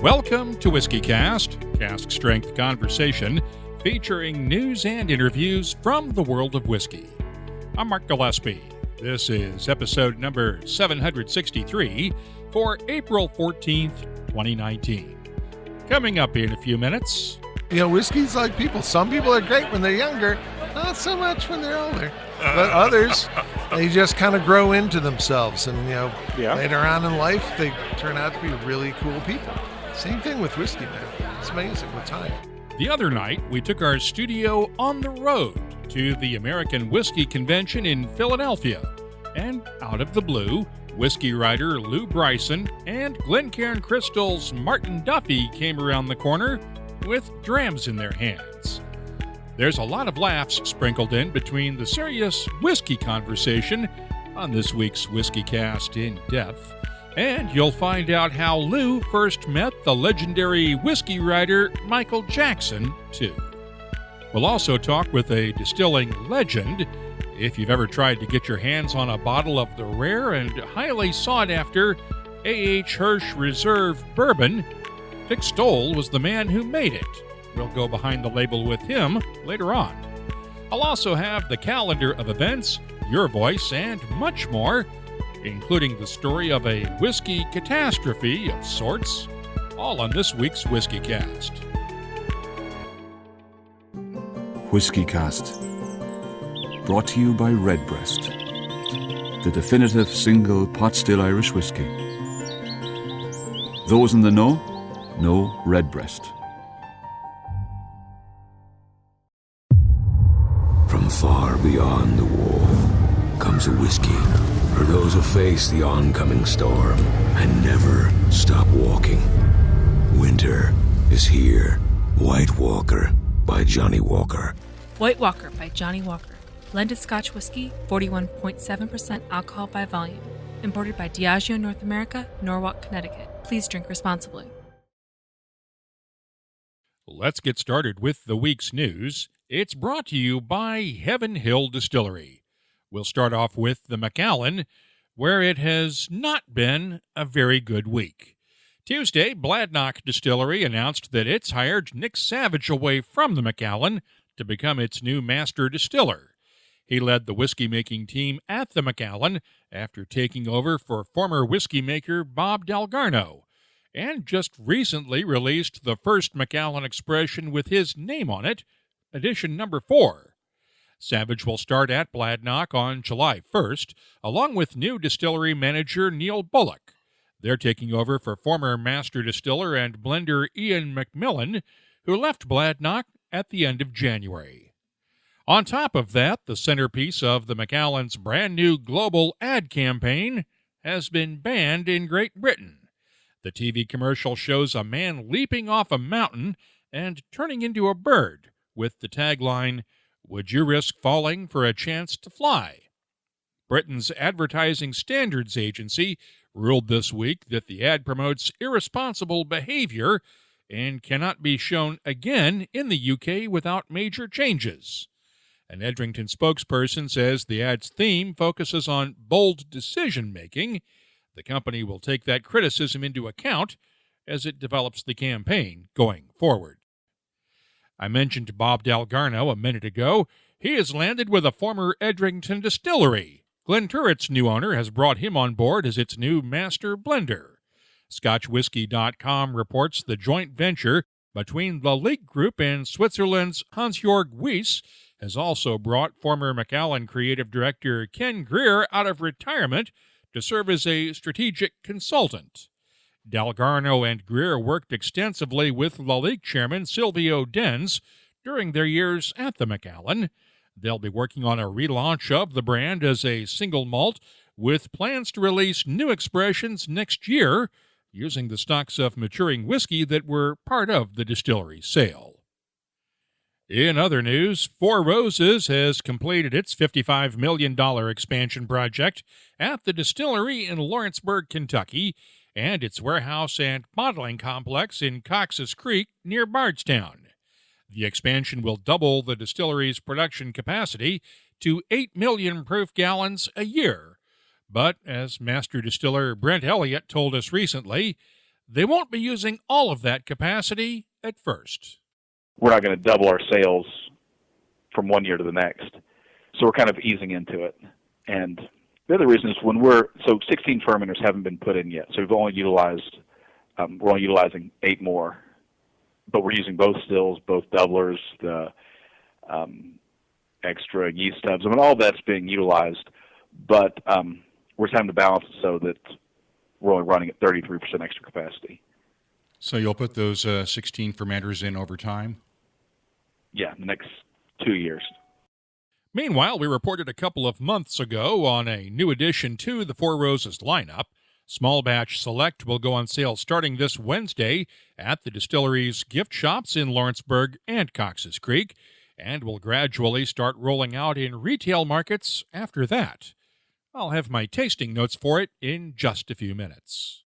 Welcome to Whisky Cast, cask strength conversation featuring news and interviews from the world of whiskey. I'm Mark Gillespie. This is episode number 763 for April 14th, 2019. Coming up in a few minutes. You know, whiskey's like people. Some people are great when they're younger, not so much when they're older. But others, they just kind of grow into themselves. And, later on in life, they turn out to be really cool people. Same thing with whiskey, man. It's amazing with time. The other night, we took our studio on the road to the American Whiskey Convention in Philadelphia. And out of the blue, whiskey writer Lou Bryson and Glencairn Crystal's Martin Duffy came around the corner with drams in their hands. There's a lot of laughs sprinkled in between the serious whiskey conversation on this week's Whiskey Cast in Depth. And you'll find out how Lou first met the legendary whiskey writer Michael Jackson, too. We'll also talk with a distilling legend. If you've ever tried to get your hands on a bottle of the rare and highly sought-after A.H. Hirsch Reserve Bourbon, Dick Stoll was the man who made it. We'll go behind the label with him later on. I'll also have the calendar of events, your voice, and much more, including the story of a whiskey catastrophe of sorts, all on this week's Whiskey Cast. Whiskey Cast, brought to you by Redbreast, the definitive single pot still Irish whiskey. Those in the know Redbreast. From far beyond the wall comes a whiskey for those who face the oncoming storm and never stop walking. Winter is here. White Walker by Johnny Walker. White Walker by Johnny Walker. Blended Scotch whiskey, 41.7% alcohol by volume. Imported by Diageo North America, Norwalk, Connecticut. Please drink responsibly. Let's get started with the week's news. It's brought to you by Heaven Hill Distillery. We'll start off with the Macallan, where it has not been a very good week. Tuesday, Bladnoch Distillery announced that it's hired Nick Savage away from the Macallan to become its new master distiller. He led the whiskey-making team at the Macallan after taking over for former whiskey maker Bob Dalgarno, and just recently released the first Macallan expression with his name on it, edition number 4. Savage will start at Bladnoch on July 1st, along with new distillery manager Neil Bullock. They're taking over for former master distiller and blender Ian McMillan, who left Bladnoch at the end of January. On top of that, the centerpiece of the Macallan's brand new global ad campaign has been banned in Great Britain. The TV commercial shows a man leaping off a mountain and turning into a bird with the tagline, "Would you risk falling for a chance to fly?" Britain's Advertising Standards Agency ruled this week that the ad promotes irresponsible behavior and cannot be shown again in the UK without major changes. An Edrington spokesperson says the ad's theme focuses on bold decision-making. The company will take that criticism into account as it develops the campaign going forward. I mentioned Bob Dalgarno a minute ago. He has landed with a former Edrington distillery. Glenturret's new owner has brought him on board as its new master blender. ScotchWhiskey.com reports the joint venture between the League Group and Switzerland's Hans-Jörg Wyss has also brought former Macallan creative director Ken Greer out of retirement to serve as a strategic consultant. Dalgarno and Greer worked extensively with Lalique chairman Silvio Dens during their years at the Macallan. They'll be working on a relaunch of the brand as a single malt, with plans to release new expressions next year using the stocks of maturing whiskey that were part of the distillery's sale. In other news, Four Roses has completed its $55 million expansion project at the distillery in Lawrenceburg, Kentucky, and its warehouse and bottling complex in Cox's Creek near Bardstown. The expansion will double the distillery's production capacity to 8 million proof gallons a year. But, as master distiller Brent Elliott told us recently, they won't be using all of that capacity at first. We're not going to double our sales from one year to the next. So we're kind of easing into it. And the other reason is 16 fermenters haven't been put in yet. So we're only utilizing 8 more. But we're using both stills, both doublers, the extra yeast tubs. I mean, all that's being utilized. But we're having to balance it so that we're only running at 33% extra capacity. So you'll put those 16 fermenters in over time? Yeah, the next 2 years. Meanwhile, we reported a couple of months ago on a new addition to the Four Roses lineup. Small Batch Select will go on sale starting this Wednesday at the distillery's gift shops in Lawrenceburg and Cox's Creek, and will gradually start rolling out in retail markets after that. I'll have my tasting notes for it in just a few minutes.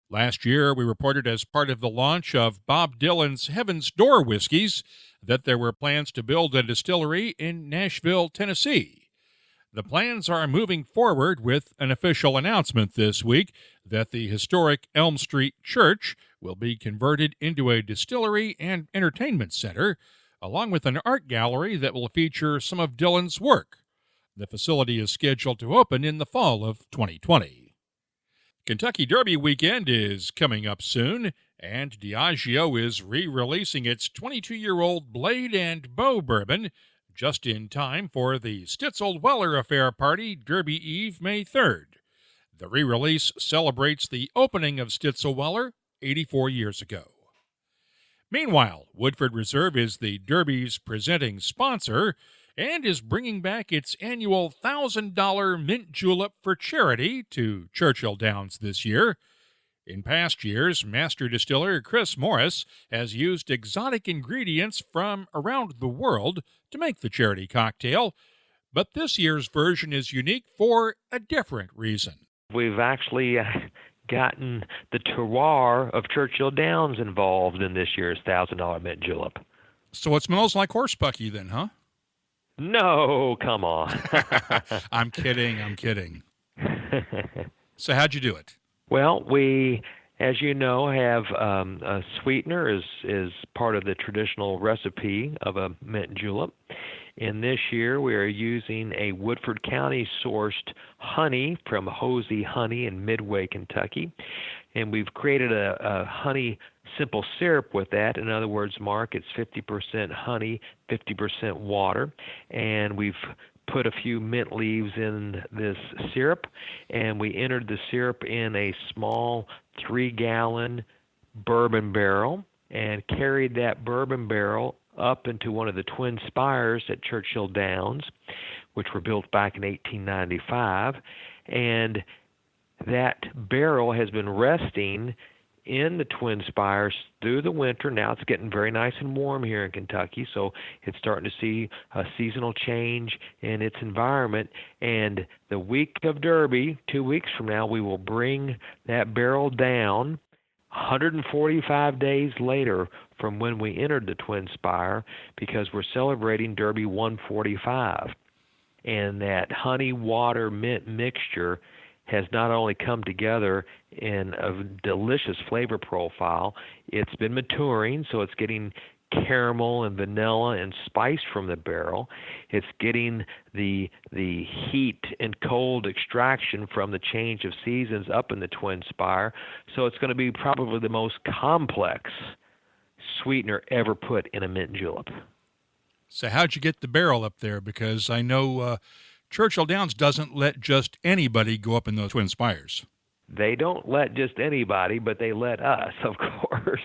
Last year, we reported as part of the launch of Bob Dylan's Heaven's Door whiskeys that there were plans to build a distillery in Nashville, Tennessee. The plans are moving forward with an official announcement this week that the historic Elm Street Church will be converted into a distillery and entertainment center, along with an art gallery that will feature some of Dylan's work. The facility is scheduled to open in the fall of 2020. Kentucky Derby weekend is coming up soon, and Diageo is re-releasing its 22-year-old Blade and Bow bourbon just in time for the Stitzel-Weller Affair party Derby Eve, May 3rd. The re-release celebrates the opening of Stitzel-Weller 84 years ago. Meanwhile, Woodford Reserve is the Derby's presenting sponsor and is bringing back its annual $1,000 mint julep for charity to Churchill Downs this year. In past years, master distiller Chris Morris has used exotic ingredients from around the world to make the charity cocktail, but this year's version is unique for a different reason. We've actually gotten the terroir of Churchill Downs involved in this year's $1,000 mint julep. So it smells like horsepucky then, huh? No, come on. I'm kidding. So how'd you do it? Well, we, as you know, have a sweetener is part of the traditional recipe of a mint julep. And this year we are using a Woodford County sourced honey from Hosey Honey in Midway, Kentucky. And we've created a honey simple syrup with that. In other words, Mark, it's 50% honey, 50% water. And we've put a few mint leaves in this syrup, and we entered the syrup in a small 3-gallon bourbon barrel and carried that bourbon barrel up into one of the twin spires at Churchill Downs, which were built back in 1895. And that barrel has been resting in the twin spires through the winter. Now it's getting very nice and warm here in Kentucky, so it's starting to see a seasonal change in its environment. And the week of Derby, 2 weeks from now, we will bring that barrel down 145 days later from when we entered the twin spire, because we're celebrating Derby 145. And that honey, water, mint mixture has not only come together in a delicious flavor profile, it's been maturing, so it's getting caramel and vanilla and spice from the barrel. It's getting the heat and cold extraction from the change of seasons up in the twin spire. So it's going to be probably the most complex sweetener ever put in a mint julep. So how'd you get the barrel up there? Because I know Churchill Downs doesn't let just anybody go up in those twin spires. They don't let just anybody, but they let us, of course.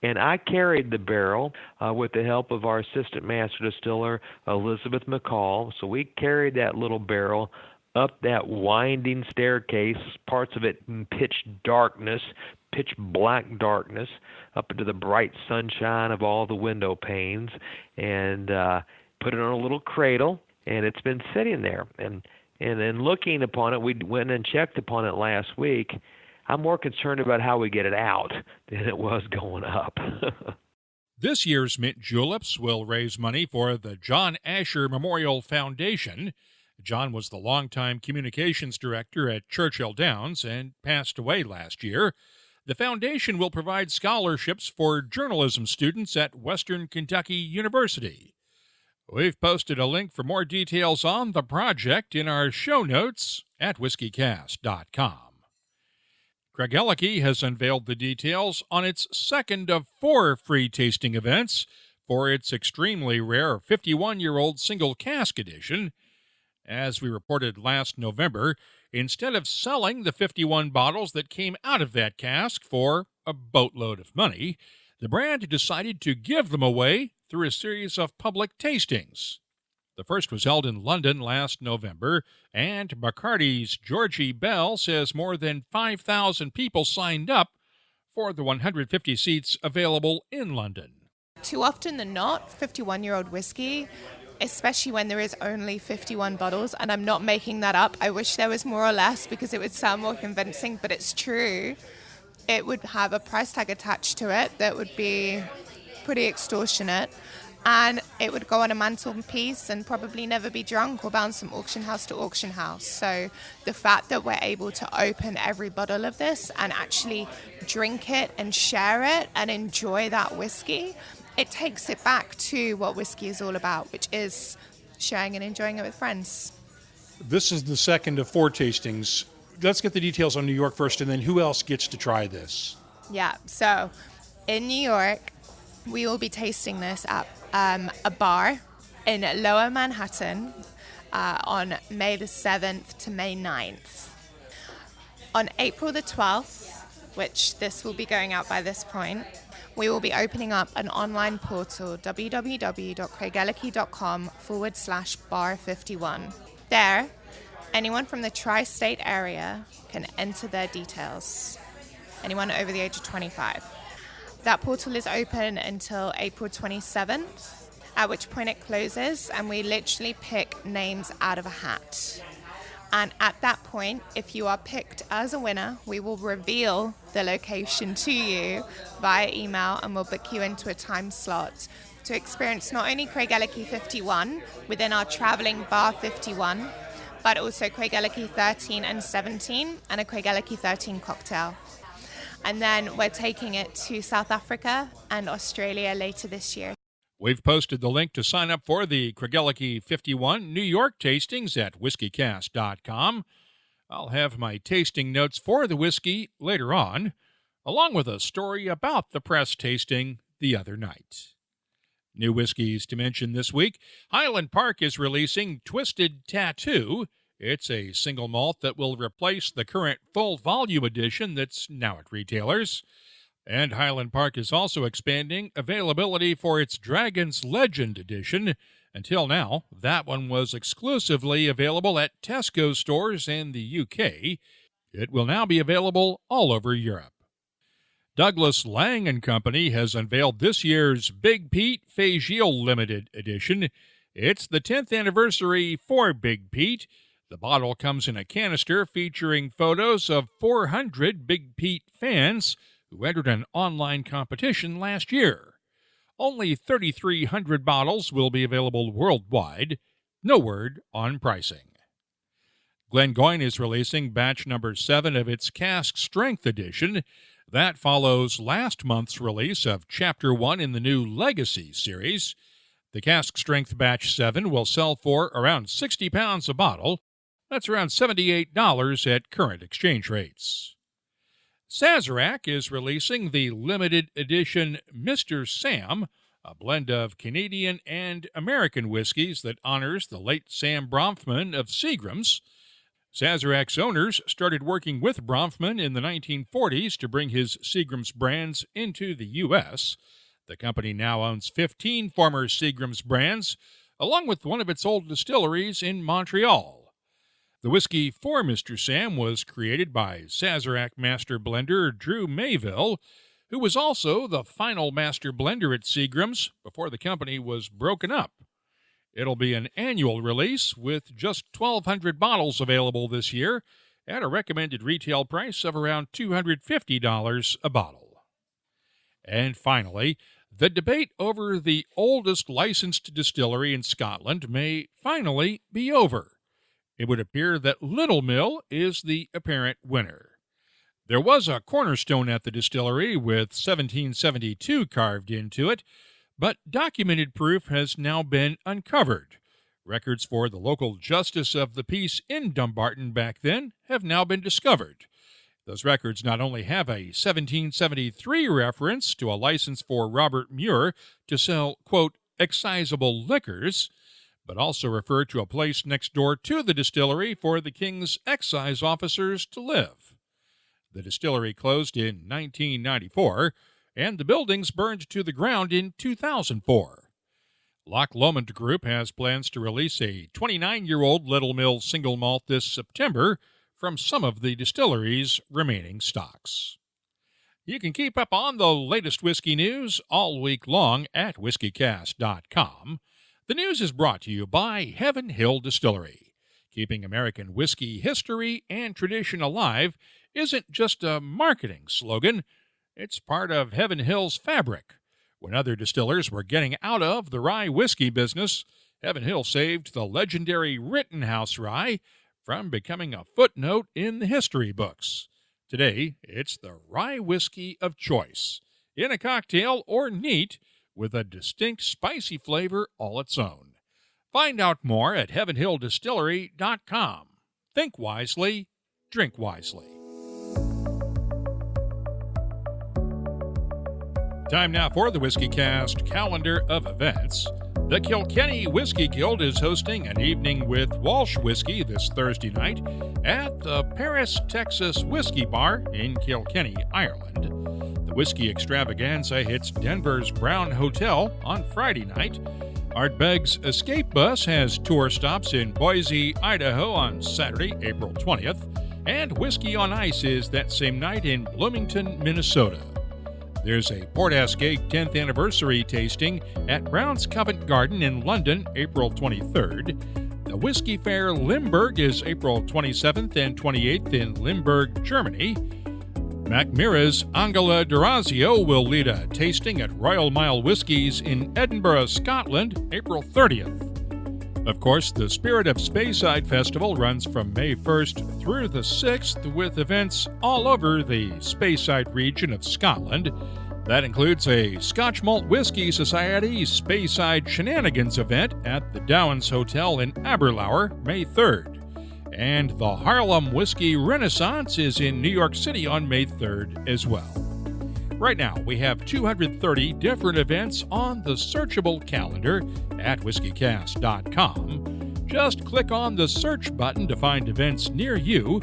And I carried the barrel with the help of our assistant master distiller, Elizabeth McCall. So we carried that little barrel up that winding staircase, parts of it in pitch black darkness, up into the bright sunshine of all the window panes, and put it on a little cradle. And it's been sitting there. And then looking upon it, we went and checked upon it last week. I'm more concerned about how we get it out than it was going up. This year's mint juleps will raise money for the John Asher Memorial Foundation. John was the longtime communications director at Churchill Downs and passed away last year. The foundation will provide scholarships for journalism students at Western Kentucky University. We've posted a link for more details on the project in our show notes at whiskycast.com. Craigellachie has unveiled the details on its second of 4 free tasting events for its extremely rare 51-year-old single cask edition. As we reported last November, instead of selling the 51 bottles that came out of that cask for a boatload of money, the brand decided to give them away through a series of public tastings. The first was held in London last November, and Bacardi's Georgie Bell says more than 5,000 people signed up for the 150 seats available in London. Too often than not, 51-year-old whiskey, especially when there is only 51 bottles, and I'm not making that up. I wish there was more or less because it would sound more convincing, but it's true. It would have a price tag attached to it that would be pretty extortionate. And it would go on a mantelpiece and probably never be drunk or bounce from auction house to auction house. So the fact that we're able to open every bottle of this and actually drink it and share it and enjoy that whiskey, it takes it back to what whiskey is all about, which is sharing and enjoying it with friends. This is the second of 4 tastings. Let's get the details on New York first, and then who else gets to try this? Yeah, so in New York, we will be tasting this at a bar in Lower Manhattan on May the 7th to May 9th. On April the 12th, which this will be going out by this point, we will be opening up an online portal, www.craigellachie.com/bar51. There, anyone from the tri-state area can enter their details. Anyone over the age of 25. That portal is open until April 27th, at which point it closes, and we literally pick names out of a hat. And at that point, if you are picked as a winner, we will reveal the location to you via email, and we'll book you into a time slot to experience not only Craigellachie 51 within our traveling bar 51, but also Craigellachie 13 and 17 and a Craigellachie 13 cocktail. And then we're taking it to South Africa and Australia later this year. We've posted the link to sign up for the Craigellachie 51 New York tastings at whiskycast.com. I'll have my tasting notes for the whiskey later on, along with a story about the press tasting the other night. New whiskeys to mention this week. Highland Park is releasing Twisted Tattoo. It's a single malt that will replace the current full volume edition that's now at retailers. And Highland Park is also expanding availability for its Dragon's Legend edition. Until now, that one was exclusively available at Tesco stores in the UK. It will now be available all over Europe. Douglas Lang & Company has unveiled this year's Big Pete Fagiel Limited Edition. It's the 10th anniversary for Big Pete. The bottle comes in a canister featuring photos of 400 Big Pete fans who entered an online competition last year. Only 3,300 bottles will be available worldwide. No word on pricing. Glengoyne is releasing batch number 7 of its Cask Strength edition. That follows last month's release of Chapter 1 in the new Legacy series. The Cask Strength Batch 7 will sell for around 60 pounds a bottle. That's around $78 at current exchange rates. Sazerac is releasing the limited edition Mr. Sam, a blend of Canadian and American whiskeys that honors the late Sam Bronfman of Seagram's. Sazerac's owners started working with Bronfman in the 1940s to bring his Seagram's brands into the U.S. The company now owns 15 former Seagram's brands, along with one of its old distilleries in Montreal. The whiskey for Mr. Sam was created by Sazerac master blender Drew Mayville, who was also the final master blender at Seagram's before the company was broken up. It'll be an annual release with just 1,200 bottles available this year at a recommended retail price of around $250 a bottle. And finally, the debate over the oldest licensed distillery in Scotland may finally be over. It would appear that Little Mill is the apparent winner. There was a cornerstone at the distillery with 1772 carved into it, but documented proof has now been uncovered. Records for the local justice of the peace in Dumbarton back then have now been discovered. Those records not only have a 1773 reference to a license for Robert Muir to sell, quote, excisable liquors, but also refer to a place next door to the distillery for the king's excise officers to live. The distillery closed in 1994, and the buildings burned to the ground in 2004. Loch Lomond Group has plans to release a 29-year-old Little Mill single malt this September from some of the distillery's remaining stocks. You can keep up on the latest whiskey news all week long at whiskycast.com. The news is brought to you by Heaven Hill Distillery. Keeping American whiskey history and tradition alive isn't just a marketing slogan, it's part of Heaven Hill's fabric. When other distillers were getting out of the rye whiskey business, Heaven Hill saved the legendary Rittenhouse rye from becoming a footnote in the history books. Today, it's the rye whiskey of choice, in a cocktail or neat, with a distinct spicy flavor all its own. Find out more at heavenhilldistillery.com. Think wisely, drink wisely. Time now for the Whiskey Cast calendar of events. The Kilkenny Whiskey Guild is hosting an evening with Walsh Whiskey this Thursday night at the Paris, Texas Whiskey Bar in Kilkenny, Ireland. The Whiskey Extravaganza hits Denver's Brown Hotel on Friday night. Ardbeg's Escape Bus has tour stops in Boise, Idaho on Saturday, April 20th, and Whiskey on Ice is that same night in Bloomington, Minnesota. There's a Port Ascay 10th anniversary tasting at Brown's Covent Garden in London, April 23rd. The Whiskey Fair Limburg is April 27th and 28th in Limburg, Germany. Macmira's Angela D'Orazio will lead a tasting at Royal Mile Whiskies in Edinburgh, Scotland, April 30th. Of course, the Spirit of Speyside Festival runs from May 1st through the 6th with events all over the Speyside region of Scotland. That includes a Scotch Malt Whisky Society Speyside Shenanigans event at the Downs Hotel in Aberlour, May 3rd. And the Harlem Whiskey Renaissance is in New York City on May 3rd as well. Right now, we have 230 different events on the searchable calendar at whiskycast.com. Just click on the search button to find events near you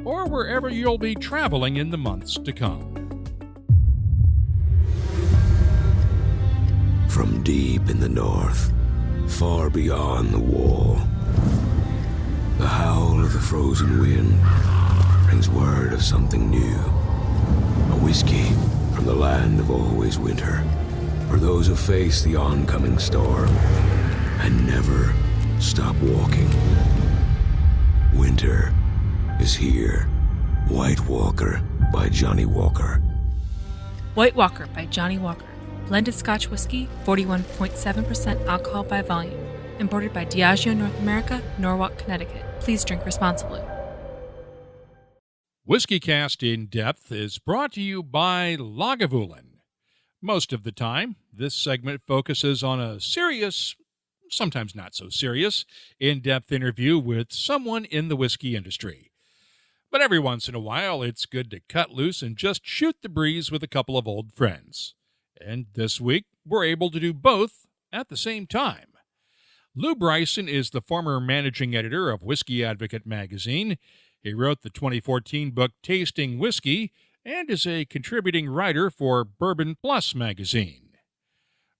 or wherever you'll be traveling in the months to come. From deep in the north, far beyond the wall, the howl of the frozen wind brings word of something new. A whiskey from the land of always winter, for those who face the oncoming storm and never stop walking. Winter is here. White Walker by Johnny Walker. White Walker by Johnny Walker. Blended Scotch whiskey, 41.7% alcohol by volume. Imported by Diageo North America, Norwalk, Connecticut. Please drink responsibly. Whiskey Cast In Depth is brought to you by Lagavulin. Most of the time, this segment focuses on a serious, sometimes not so serious, in-depth interview with someone in the whiskey industry. But every once in a while, it's good to cut loose and just shoot the breeze with a couple of old friends. And this week, we're able to do both at the same time. Lou Bryson is the former managing editor of Whiskey Advocate magazine. He wrote the 2014 book Tasting Whiskey and is a contributing writer for Bourbon Plus magazine.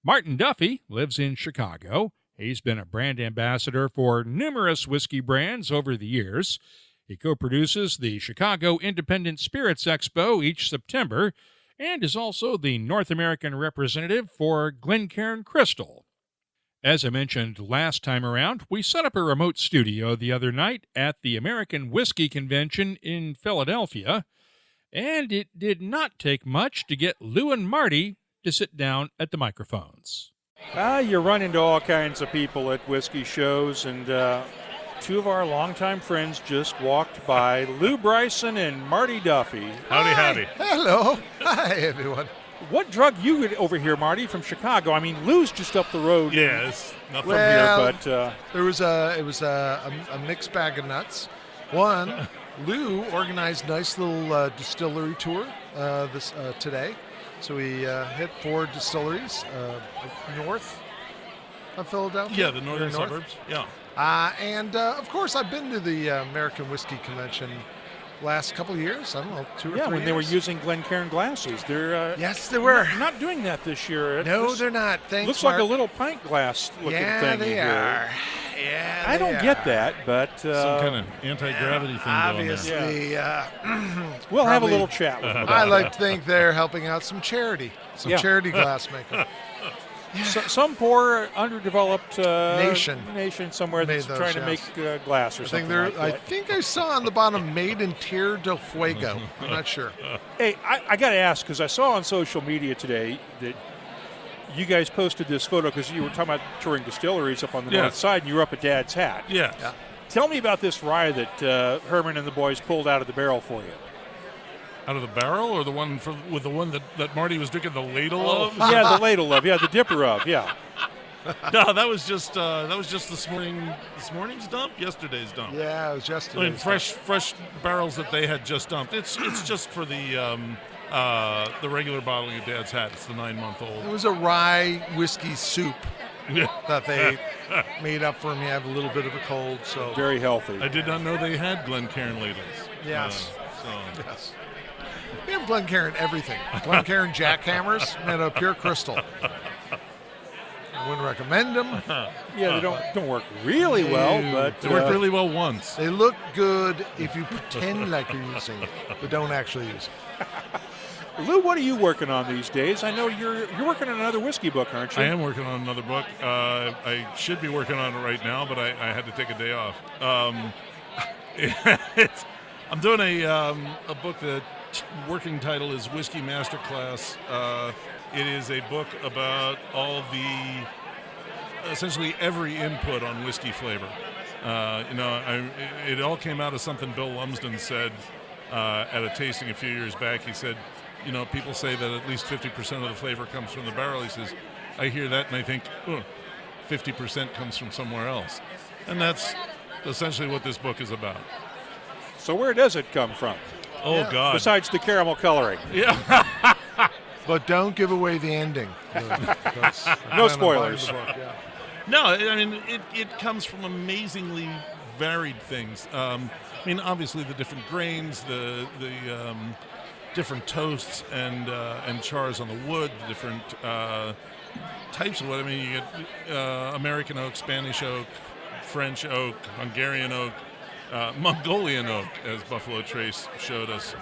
Martin Duffy lives in Chicago. He's been a brand ambassador for numerous whiskey brands over the years. He co-produces the Chicago Independent Spirits Expo each September and is also the North American representative for Glencairn Crystal. As I mentioned last time around, we set up a remote studio the other night at the American Whiskey Convention in Philadelphia, and it did not take much to get Lou and Marty to sit down at the microphones. You run into all kinds of people at whiskey shows, and two of our longtime friends just walked by, Lou Bryson and Marty Duffy. Howdy. Hello. Hi, everyone. What drug you over here, Marty, from Chicago? I mean, Lou's just up the road. Yes, not from Well, here, but it was a mixed bag of nuts. One, Lou organized a nice little distillery tour today. So we hit 4 distilleries north of Philadelphia. Yeah, the northern suburbs. Yeah. And of course, I've been to the American Whiskey Convention last couple of years. I don't know, 2 or 3 Yeah, when years. they were using Glencairn glasses. They're yes, they were. not doing that this year. No, they're not. Thanks, Looks Mark. like a little pint glass looking thing. they here. are. Yeah, I don't get that, but Some kind of anti-gravity thing obviously, we'll have a probably- little chat with them. I like to think they're helping out some charity charity glass making. Some poor, underdeveloped Nation somewhere made that's those, trying to yes. make glass or I think something they're. like I that. think I saw on the bottom "Made in Tierra del Fuego." I'm not sure. Hey, I got to ask, because I saw on social media today that you guys posted this photo because you were talking about touring distilleries up on the north side, and you were up at Dad's Hat. Yeah. Tell me about this rye that Herman and the boys pulled out of the barrel for you. Out of the barrel, or the one with the one that Marty was drinking the ladle of? Yeah, the ladle of, the dipper of, yeah. No, that was just this morning's dump, yesterday's dump. Yeah, it was yesterday. I mean, fresh barrels that they had just dumped. It's just for the regular bottling of Dad's Hat. It's the 9-month-old. It was a rye whiskey soup that they made up for me. I have a little bit of a cold, so very healthy. I did not know they had Glencairn ladles. Yes. Yes. We have Glencairn everything. Glencairn jackhammers made of pure crystal. I wouldn't recommend them. Yeah, they don't work really well, but they work really well once. They look good if you pretend like you're using it, but don't actually use it. Lou, what are you working on these days? I know you're working on another whiskey book, aren't you? I am working on another book. I should be working on it right now, but I had to take a day off. I'm doing a book. The working title is Whiskey Masterclass. It is a book about essentially every input on whiskey flavor. It all came out of something Bill Lumsden said at a tasting a few years back. He said, people say that at least 50% of the flavor comes from the barrel. He says, I hear that and I think, 50% comes from somewhere else. And that's essentially what this book is about. So where does it come from? Oh, God. Besides the caramel coloring. Yeah. But don't give away the ending. No spoilers. No, I mean, it comes from amazingly varied things. Obviously the different grains, the different toasts and chars on the wood, the different types of wood. I mean, you get American oak, Spanish oak, French oak, Hungarian oak, Mongolian oak, as Buffalo Trace showed us.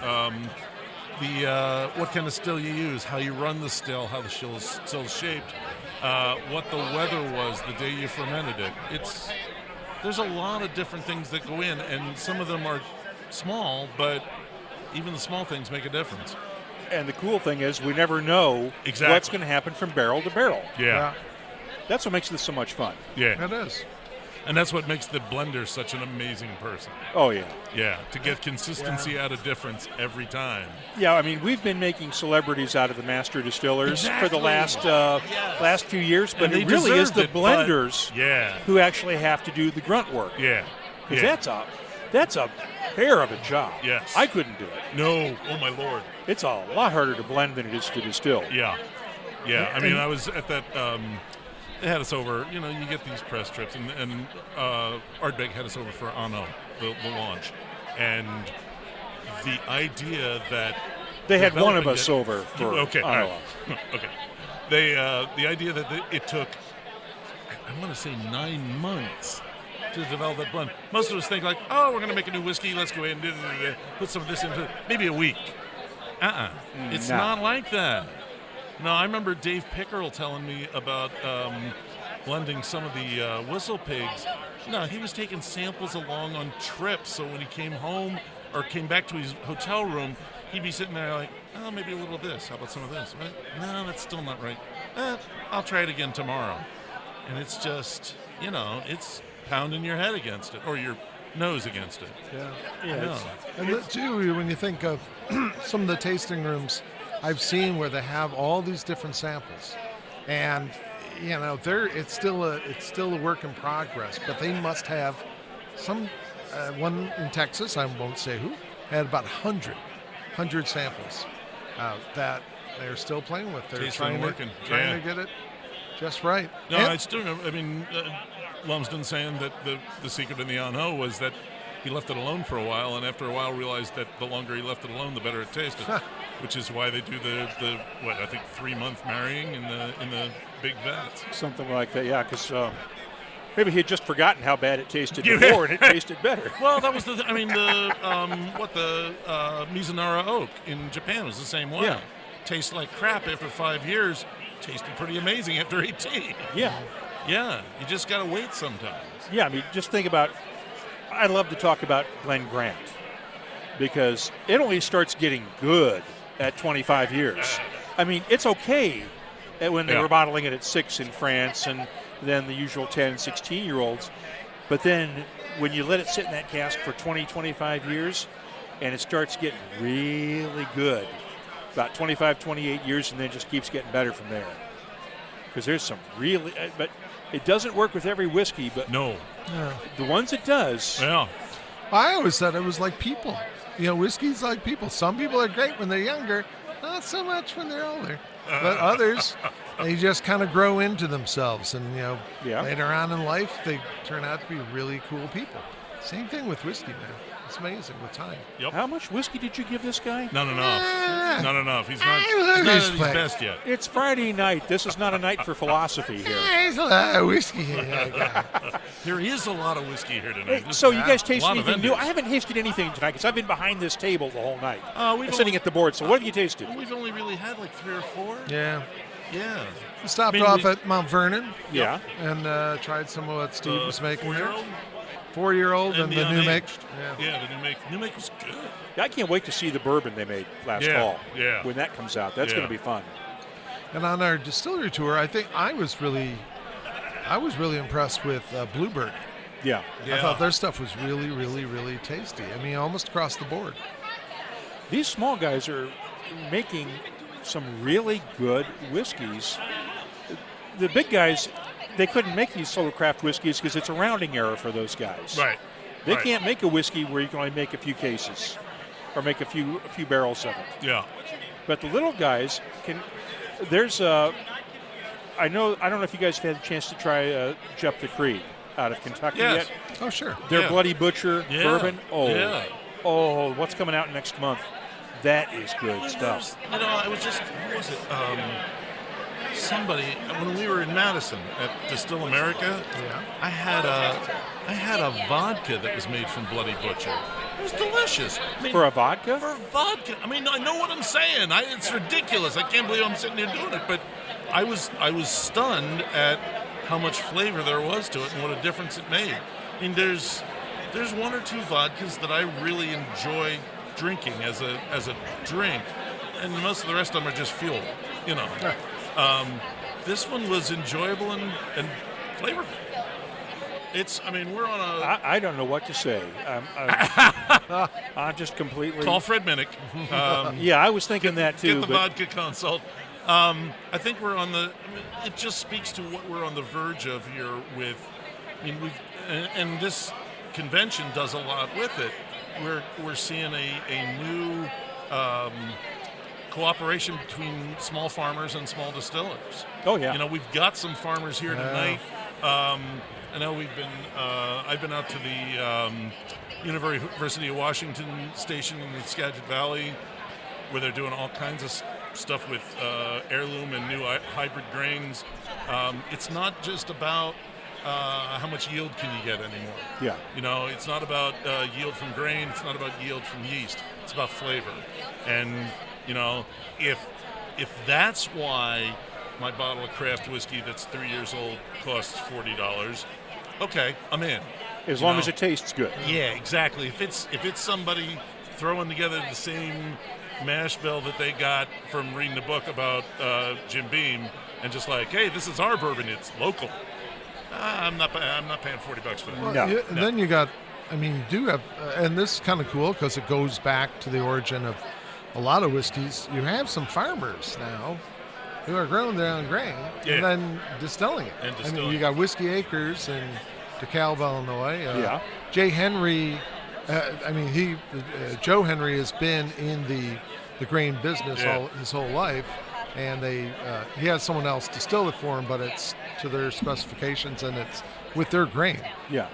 What kind of still you use, how you run the still, how the still's shaped, what the weather was the day you fermented it. There's a lot of different things that go in, and some of them are small, but even the small things make a difference. And the cool thing is we never know what's going to happen from barrel to barrel. Yeah. That's what makes this so much fun. Yeah. It is. And that's what makes the blender such an amazing person. Oh, yeah. Yeah, to get consistency out of difference every time. Yeah, I mean, we've been making celebrities out of the master distillers for the last few years, but it really is the blenders who actually have to do the grunt work. Yeah. Because that's a hair of a job. Yes. I couldn't do it. No. Oh, my Lord. It's a lot harder to blend than it is to distill. Yeah. Yeah. I mean, I was at that... they had us over, you get these press trips, and Ardbeg had us over for Anno, the launch. And the idea that... They had one of us over for okay, Anno. Right. Okay. The idea that it took, I want to say 9 months to develop that blend. Most of us think like, we're going to make a new whiskey, let's go in and put some of this into maybe a week. It's not like that. No, I remember Dave Pickerel telling me about blending some of the Whistle Pigs. No, he was taking samples along on trips, so when he came home or came back to his hotel room, he'd be sitting there like, maybe a little of this. How about some of this? Right? No, that's still not right. I'll try it again tomorrow. And it's just, pounding your head against it or your nose against it. Yeah. And too, when you think of some of the tasting rooms I've seen where they have all these different samples, and it's still a work in progress, but they must have some. One in Texas, I won't say who, had about 100 samples that they're still playing with. They're trying to get it just right. No, I still remember. I mean, Lumsden saying that the secret in the Anho was that he left it alone for a while, and after a while realized that the longer he left it alone, the better it tasted. Which is why they do the 3-month marrying in the big vats. Something like that, yeah, because maybe he had just forgotten how bad it tasted before, and it tasted better. Well, that was the Mizunara oak in Japan was the same way. Yeah. Tastes like crap after 5 years. Tasted pretty amazing after 18. Yeah. Yeah, you just got to wait sometimes. Yeah, I mean, just think about, I love to talk about Glen Grant because it only starts getting good at 25 years. I mean, it's okay when they were bottling it at 6 in France and then the usual 10, 16-year-olds. But then when you let it sit in that cask for 20, 25 years and it starts getting really good, about 25, 28 years, and then it just keeps getting better from there. Because there's some really, but it doesn't work with every whiskey, but no. The ones it does. Yeah. I always said it was like people. Whiskey's like people. Some people are great when they're younger, not so much when they're older. But others, they just kind of grow into themselves. And, later on in life, they turn out to be really cool people. Same thing with whiskey, man. It's amazing with time. Yep. How much whiskey did you give this guy? Not enough. Not enough. He's not at his best yet. It's Friday night. This is not a night for philosophy here. There's a lot of whiskey here. There is a lot of whiskey here tonight. Hey, so you guys taste anything new? I haven't tasted anything tonight because I've been behind this table the whole night. I'm sitting at the board. So what have you tasted? We've only really had like 3 or 4. Yeah. Yeah. We stopped off at Mount Vernon. Yeah. And tried some of what Steve was making there. 4-year-old? 4-year-old and the new make. Yeah, the new make. New make was good. I can't wait to see the bourbon they made last fall. Yeah. When that comes out, that's going to be fun. And on our distillery tour, I think I was really impressed with Bluebird. Yeah. I thought their stuff was really, really, really tasty. I mean, almost across the board. These small guys are making some really good whiskeys. The big guys, they couldn't make these solo craft whiskeys because it's a rounding error for those guys. Right. They can't make a whiskey where you can only make a few cases or make a few barrels of it. Yeah. But the little guys can. There's I don't know if you guys have had a chance to try Jep the Creed out of Kentucky yet. Oh, sure. Their Bloody Butcher bourbon. Oh, what's coming out next month? That is good stuff. It was just, who was it? Somebody, when we were in Madison at Distill America, I had a vodka that was made from Bloody Butcher. It was delicious. I mean, for a vodka? For vodka. I mean, I know what I'm saying. It's ridiculous. I can't believe I'm sitting here doing it. But I was stunned at how much flavor there was to it and what a difference it made. I mean, there's 1 or 2 vodkas that I really enjoy drinking as a drink, and most of the rest of them are just fuel. This one was enjoyable and flavorful. We're on a... I don't know what to say. I'm just completely... Call Fred Minnick. Yeah, I was thinking that too. Get the vodka consult. I think we're on the... it just speaks to what we're on the verge of here with... and this convention does a lot with it. We're seeing a new... cooperation between small farmers and small distillers. Oh yeah. We've got some farmers here tonight. I know I've been out to the University of Washington station in the Skagit Valley, where they're doing all kinds of stuff with heirloom and new hybrid grains. It's not just about how much yield can you get anymore. Yeah. It's not about yield from grain. It's not about yield from yeast. It's about flavor. And if that's why my bottle of craft whiskey that's 3 years old costs $40, okay, I'm in. As long as it tastes good. Yeah, exactly. If it's somebody throwing together the same mash bill that they got from reading the book about Jim Beam and just like, hey, this is our bourbon, it's local. I'm not paying $40 for that. Well, No. and then you got, you do have, and this is kind of cool because it goes back to the origin of a lot of whiskeys. You have some farmers now who are growing their own grain and then distilling it. You got Whiskey Acres in DeKalb, Illinois. Jay Henry, Joe Henry has been in the grain business his whole life, and he has someone else distill it for him, but it's to their specifications and it's with their grain. Yeah.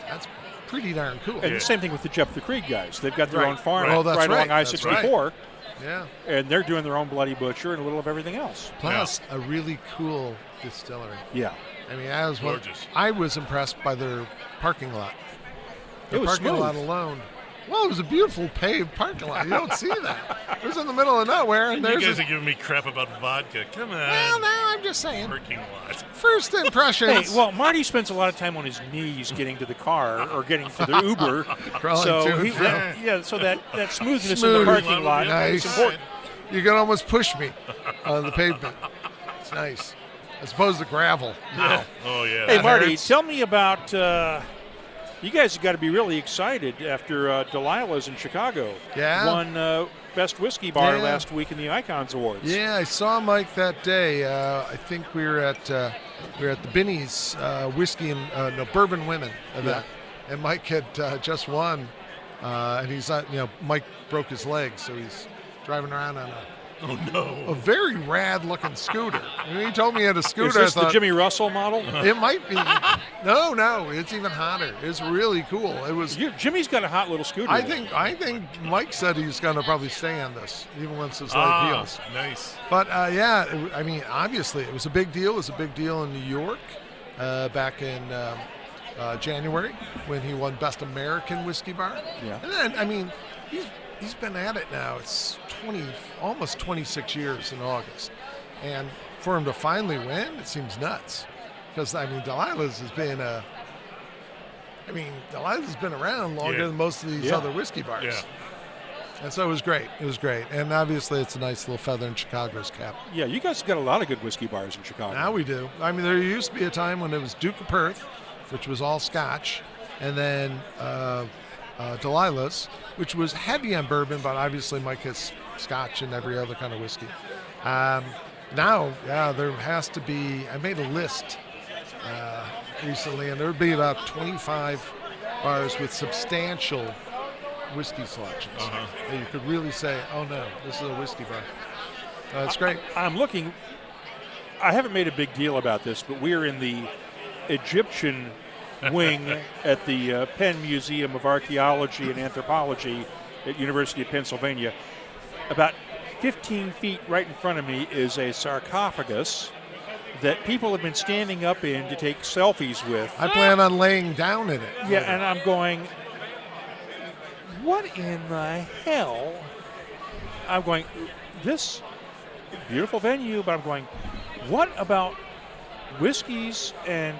That's pretty darn cool. And the same thing with the Jep the Creek guys. They've got their own farm that's along I-64. Right. Yeah. And they're doing their own Bloody Butcher and a little of everything else. Plus, a really cool distillery. Yeah. I was impressed by their parking lot. It was parking smooth. lot alone. Well, it was a beautiful paved parking lot. You don't see that. It was in the middle of nowhere, and you guys are giving me crap about vodka. Come on. Well, no, I'm just saying. Parking lot. First impressions. Hey, well, Marty spends a lot of time on his knees getting to the car or getting to the Uber. So that smoothness in the parking lot is important. You can almost push me on the pavement. It's nice. As opposed to gravel. Yeah. Oh, yeah. Hey, Marty, tell me about you guys have got to be really excited after Delilah's in Chicago. Yeah. Won Best Whiskey Bar last week in the Icons Awards. Yeah, I saw Mike that day. I think we were at the Binny's Whiskey and Bourbon Women event. Yeah. And Mike had just won. And he's Mike broke his leg, so he's driving around on a very rad-looking scooter. And he told me he had a scooter. Is this the Jimmy Russell model? It might be. No, it's even hotter. It's really cool. It was. Jimmy's got a hot little scooter. I think Mike said he's going to probably stay on this, even once his leg heals. Nice. But obviously, it was a big deal. It was a big deal in New York back in January when he won Best American Whiskey Bar. Yeah. And then, he's been at it now. It's almost 26 years in August. And for him to finally win, it seems nuts. Because, Delilah's has been around longer than most of these other whiskey bars. Yeah. And so it was great. It was great. And obviously it's a nice little feather in Chicago's cap. Yeah, you guys have got a lot of good whiskey bars in Chicago. Now we do. There used to be a time when it was Duke of Perth, which was all Scotch, and then Delilah's, which was heavy on bourbon, but obviously Mike has Scotch and every other kind of whiskey. Now, there has to be, I made a list recently, and there would be about 25 bars with substantial whiskey selections. That you could really say, oh no, this is a whiskey bar. It's great. I'm looking, I haven't made a big deal about this, but we're in the Egyptian wing at the Penn Museum of Archaeology and Anthropology at University of Pennsylvania. About 15 feet right in front of me is a sarcophagus that people have been standing up in to take selfies with. I plan on laying down in it. Yeah, and I'm going, what in the hell? I'm going, this beautiful venue, but I'm going, what about whiskeys and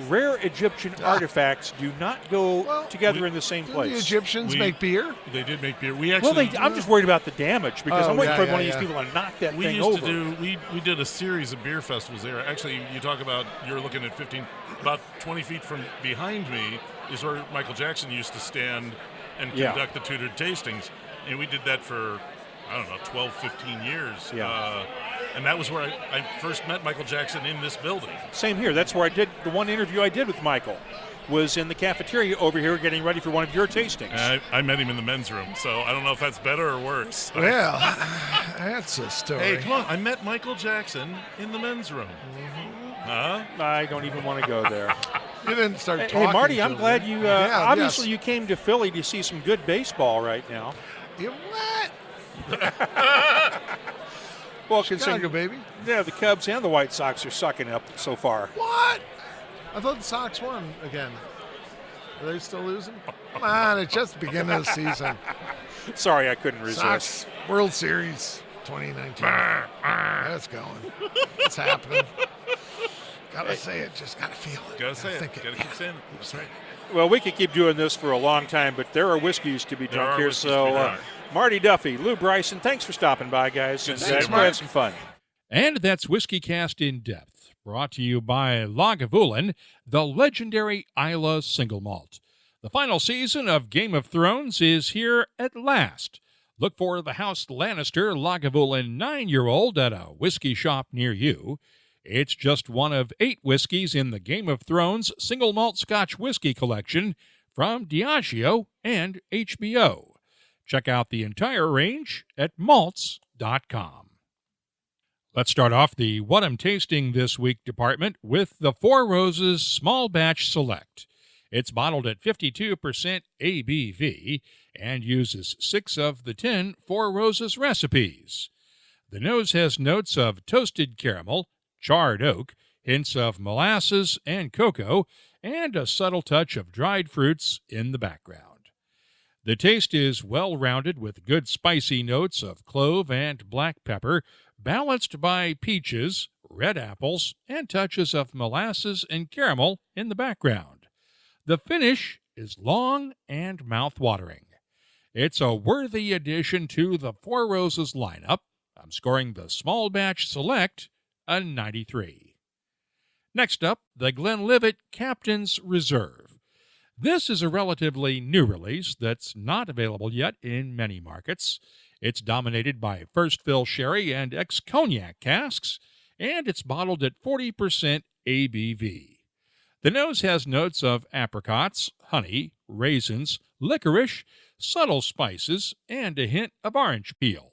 rare Egyptian artifacts do not go together in the same place? The Egyptians make beer? They did make beer. We actually. I'm just worried about the damage because I'm waiting for one of these people to knock that thing over. We did a series of beer festivals there. Actually, you talk about, you're looking at about 20 feet from behind me is where Michael Jackson used to stand and conduct the tutored tastings. And we did that for, 12, 15 years. Yeah. And that was where I first met Michael Jackson, in this building. Same here. That's where I did the one interview I did with Michael. Was in the cafeteria over here getting ready for one of your tastings. I met him in the men's room, so I don't know if that's better or worse. Well, that's a story. Hey, come on. I met Michael Jackson in the men's room. Huh? I don't even want to go there. You didn't start talking. Hey, Marty, I'm glad you, obviously you came to Philly to see some good baseball right now. You what? Well, Chicago, baby. Yeah, the Cubs and the White Sox are sucking up so far. What? I thought the Sox won again. Are they still losing? Come on, it's just the beginning of the season. Sorry, I couldn't resist. Sox World Series 2019. That's going. It's happening. Gotta say it, just gotta feel it. Gotta say it. Gotta keep saying it. That's right. Well, we could keep doing this for a long time, but there are whiskeys to be drunk here. So, Marty Duffy, Lou Bryson, thanks for stopping by, guys. And thanks, we'll have some fun. And that's Whiskey Cast in Depth, brought to you by Lagavulin, the legendary Isla single malt. The final season of Game of Thrones is here at last. Look for the House Lannister Lagavulin 9-year-old at a whiskey shop near you. It's just one of 8 whiskeys in the Game of Thrones single malt Scotch whiskey collection from Diageo and HBO. Check out the entire range at malts.com. Let's start off the What I'm Tasting This Week department with the Four Roses Small Batch Select. It's bottled at 52% ABV and uses 6 of the 10 Four Roses recipes. The nose has notes of toasted caramel, charred oak, hints of molasses and cocoa, and a subtle touch of dried fruits in the background. The taste is well-rounded with good spicy notes of clove and black pepper, balanced by peaches, red apples, and touches of molasses and caramel in the background. The finish is long and mouth-watering. It's a worthy addition to the Four Roses lineup. I'm scoring the Small Batch Select a 93. Next up, the Glenlivet Captain's Reserve. This is a relatively new release that's not available yet in many markets. It's dominated by first fill sherry and ex-cognac casks, and it's bottled at 40% ABV. The nose has notes of apricots, honey, raisins, licorice, subtle spices, and a hint of orange peel.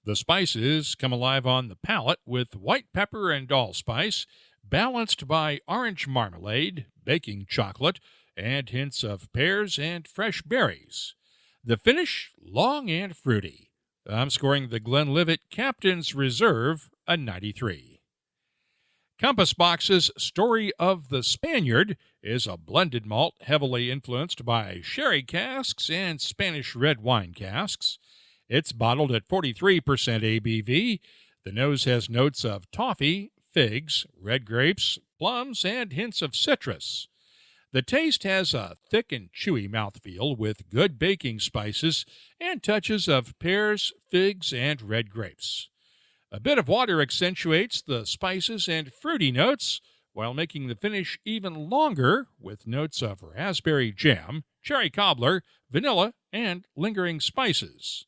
The spices come alive on the palate with white pepper and allspice, balanced by orange marmalade, baking chocolate, and hints of pears and fresh berries. The finish, long and fruity. I'm scoring the Glenlivet Captain's Reserve a 93. Compass Box's Story of the Spaniard is a blended malt heavily influenced by sherry casks and Spanish red wine casks. It's bottled at 43% ABV. The nose has notes of toffee, figs, red grapes, plums, and hints of citrus. The taste has a thick and chewy mouthfeel with good baking spices and touches of pears, figs, and red grapes. A bit of water accentuates the spices and fruity notes, while making the finish even longer with notes of raspberry jam, cherry cobbler, vanilla, and lingering spices.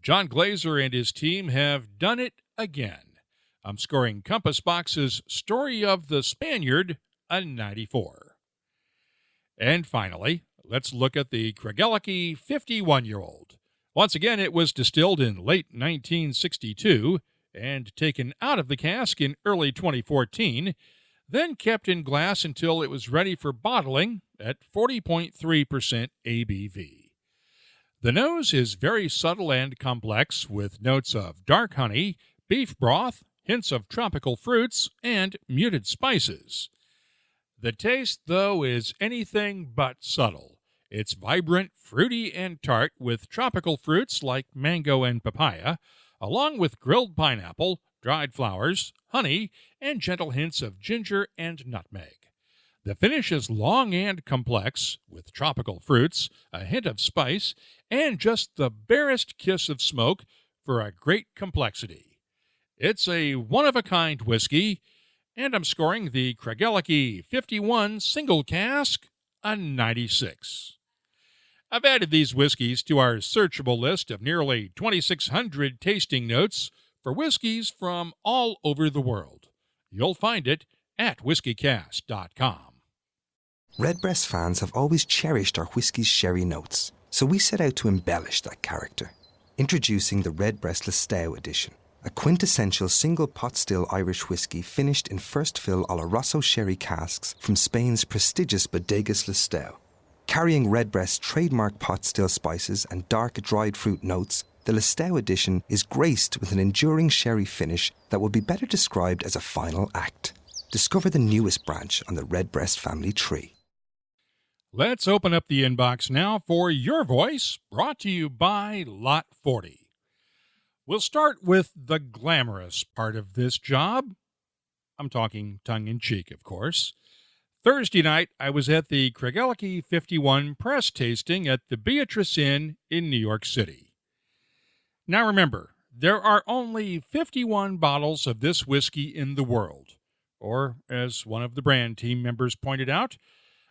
John Glazer and his team have done it again. I'm scoring Compass Box's Story of the Spaniard a 94. And finally, let's look at the Craigellachie 51-year-old. Once again, it was distilled in late 1962 and taken out of the cask in early 2014, then kept in glass until it was ready for bottling at 40.3% ABV. The nose is very subtle and complex, with notes of dark honey, beef broth, hints of tropical fruits, and muted spices. The taste, though, is anything but subtle. It's vibrant, fruity, and tart with tropical fruits like mango and papaya, along with grilled pineapple, dried flowers, honey, and gentle hints of ginger and nutmeg. The finish is long and complex, with tropical fruits, a hint of spice, and just the barest kiss of smoke for a great complexity. It's a one-of-a-kind whiskey, and I'm scoring the Craigellachie 51 single cask a 96. I've added these whiskeys to our searchable list of nearly 2,600 tasting notes for whiskeys from all over the world. You'll find it at whiskycast.com. Redbreast fans have always cherished our whiskey's sherry notes, so we set out to embellish that character. Introducing the Redbreast Listowel edition, a quintessential single pot still Irish whiskey finished in first fill Oloroso sherry casks from Spain's prestigious Bodegas Listowel. Carrying Redbreast's trademark pot still spices and dark dried fruit notes, the Listowel edition is graced with an enduring sherry finish that would be better described as a final act. Discover the newest branch on the Redbreast family tree. Let's open up the inbox now for your voice, brought to you by Lot 40. We'll start with the glamorous part of this job. I'm talking tongue-in-cheek, of course. Thursday night, I was at the Craigellachie 51 press tasting at the Beatrice Inn in New York City. Now remember, there are only 51 bottles of this whiskey in the world, or as one of the brand team members pointed out,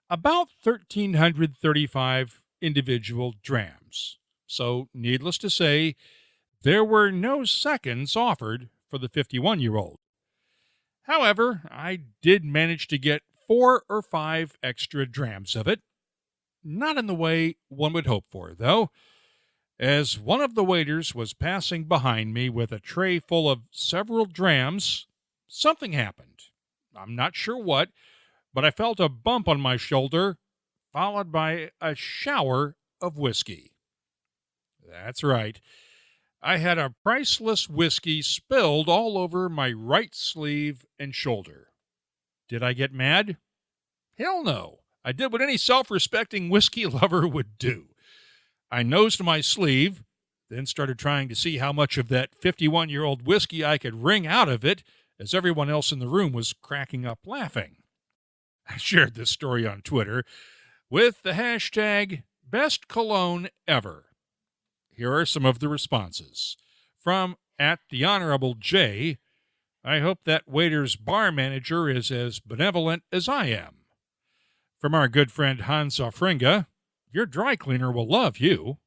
about 1,335 individual drams. So, needless to say, there were no seconds offered for the 51-year-old. However, I did manage to get 4 or 5 extra drams of it. Not in the way one would hope for, though. As one of the waiters was passing behind me with a tray full of several drams, something happened. I'm not sure what, but I felt a bump on my shoulder, followed by a shower of whiskey. That's right. I had a priceless whiskey spilled all over my right sleeve and shoulder. Did I get mad? Hell no. I did what any self-respecting whiskey lover would do. I nosed my sleeve, then started trying to see how much of that 51-year-old whiskey I could wring out of it, as everyone else in the room was cracking up laughing. I shared this story on Twitter with the hashtag #BestCologne_Ever. Here are some of the responses. From @TheHonorableJ, I hope that waiter's bar manager is as benevolent as I am. From our good friend Hans Offringa, your dry cleaner will love you.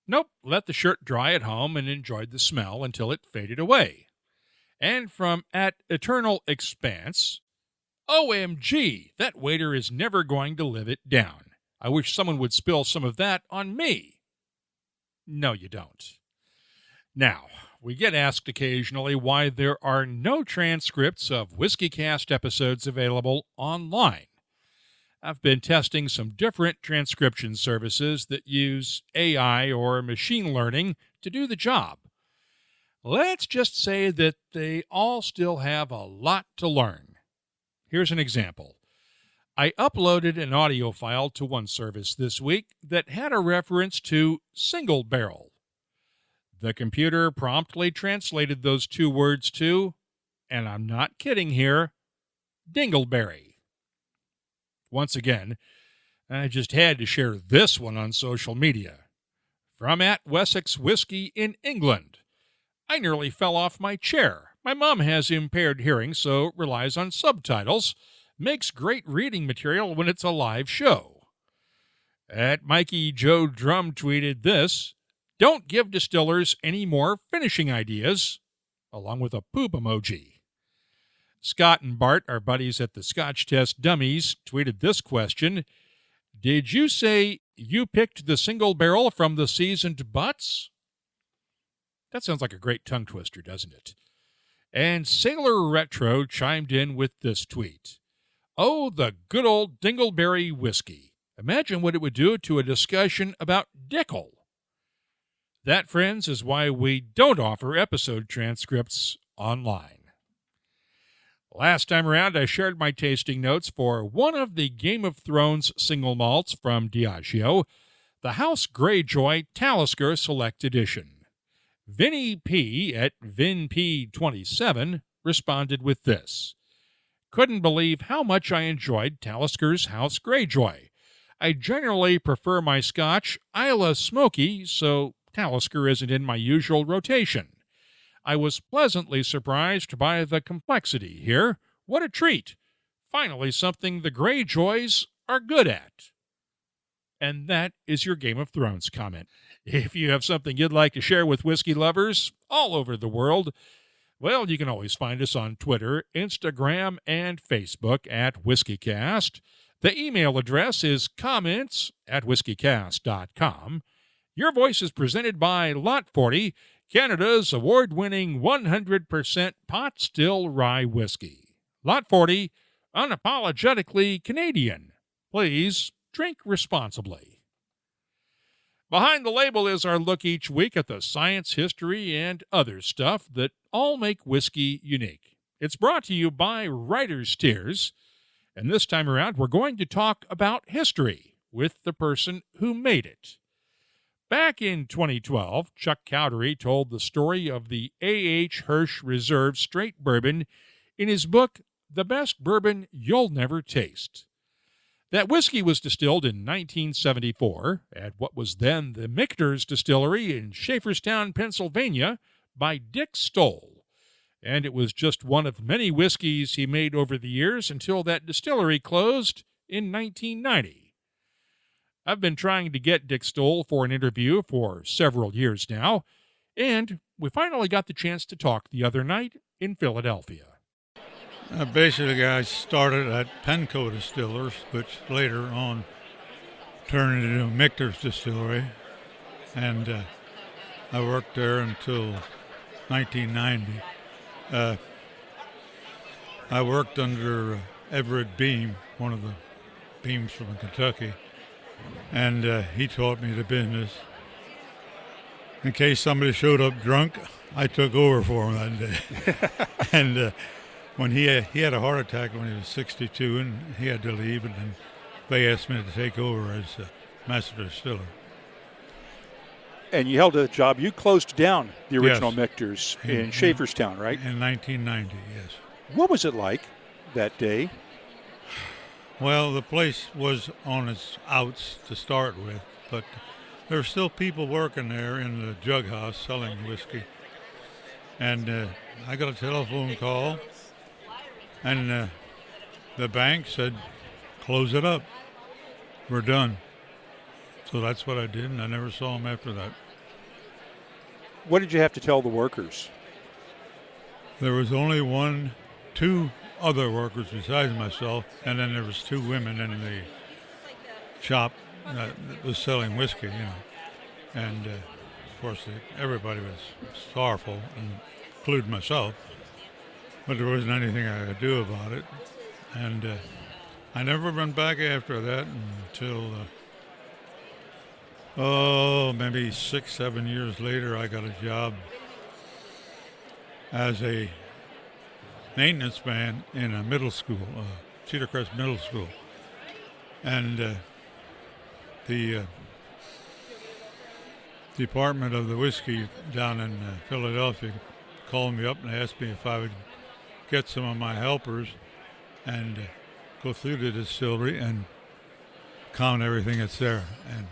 Nope, let the shirt dry at home and enjoyed the smell until it faded away. And from @EternalExpanse, OMG, that waiter is never going to live it down. I wish someone would spill some of that on me. No, you don't. Now, we get asked occasionally why there are no transcripts of WhiskyCast episodes available online. I've been testing some different transcription services that use AI or machine learning to do the job. Let's just say that they all still have a lot to learn. Here's an example. I uploaded an audio file to one service this week that had a reference to single barrel. The computer promptly translated those 2 words to, and I'm not kidding here, dingleberry. Once again, I just had to share this one on social media. From @Wessex Whiskey in England. I nearly fell off my chair. My mom has impaired hearing, so relies on subtitles. Makes great reading material when it's a live show. @Mikey Joe Drum tweeted this: don't give distillers any more finishing ideas, along with a poop emoji. Scott and Bart, our buddies at the Scotch Test Dummies, tweeted this question: did you say you picked the single barrel from the seasoned butts? That sounds like a great tongue twister, doesn't it? And Sailor Retro chimed in with this tweet: oh, the good old dingleberry whiskey. Imagine what it would do to a discussion about Dickel. That, friends, is why we don't offer episode transcripts online. Last time around, I shared my tasting notes for one of the Game of Thrones single malts from Diageo, the House Greyjoy Talisker Select Edition. Vinny P. at VinP27 responded with this: couldn't believe how much I enjoyed Talisker's House Greyjoy. I generally prefer my Scotch Islay Smoky, so Talisker isn't in my usual rotation. I was pleasantly surprised by the complexity here. What a treat! Finally, something the Greyjoys are good at. And that is your Game of Thrones comment. If you have something you'd like to share with whiskey lovers all over the world, well, you can always find us on Twitter, Instagram, and Facebook at WhiskyCast. The email address is comments@whiskycast.com. Your voice is presented by Lot 40, Canada's award-winning 100% pot still rye whiskey. Lot 40, unapologetically Canadian. Please drink responsibly. Behind the Label is our look each week at the science, history, and other stuff that all make whiskey unique. It's brought to you by Writer's Tears, and this time around we're going to talk about history with the person who made it. Back in 2012, Chuck Cowdery told the story of the A.H. Hirsch Reserve Straight Bourbon in his book, The Best Bourbon You'll Never Taste. That whiskey was distilled in 1974 at what was then the Michter's Distillery in Schaefferstown, Pennsylvania, by Dick Stoll. and it was just one of many whiskeys he made over the years until that distillery closed in 1990. I've been trying to get Dick Stoll for an interview for several years now, and we finally got the chance to talk the other night in Philadelphia. Basically, I started at Penn Distillers, which later on turned into Michter's Distillery, and I worked there until 1990. I worked under Everett Beam, one of the Beams from Kentucky, and he taught me the business. In case somebody showed up drunk, I took over for him that day. And when he had a heart attack when he was 62, and he had to leave, and then they asked me to take over as master distiller. And you held a job. You closed down the original Yes. Michter's in Schaeferstown, right? In 1990, yes. What was it like that day? Well, the place was on its outs to start with, but there were still people working there in the jug house selling whiskey. And I got a telephone call, and the bank said, close it up. We're done. So that's what I did, and I never saw them after that. What did you have to tell the workers? There was only two other workers besides myself, and then there was two women in the shop that was selling whiskey, And, of course, everybody was sorrowful, including myself. But there wasn't anything I could do about it. And I never went back after that until, maybe 6-7 years later, I got a job as a maintenance man in a middle school, Cedar Crest Middle School. And the department of the whiskey down in Philadelphia called me up and asked me if I would get some of my helpers and go through the distillery and count everything that's there and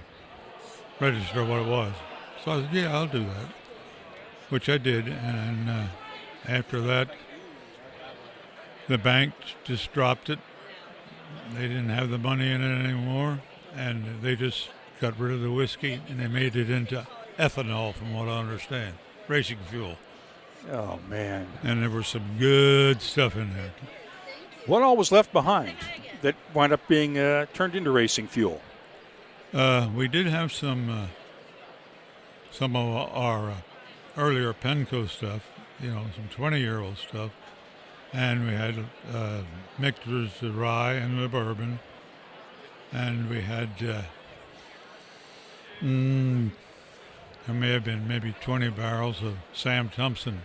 register what it was. So I said, yeah, I'll do that, which I did. And after that, the bank just dropped it. They didn't have the money in it anymore, and they just got rid of the whiskey, and they made it into ethanol, from what I understand, racing fuel. Oh, man. And there was some good stuff in there. What all was left behind that wound up being turned into racing fuel? We did have some of our earlier Penco stuff, some 20-year-old stuff. And we had Michter's, the rye and the bourbon. And we had, there may have been maybe 20 barrels of Sam Thompson.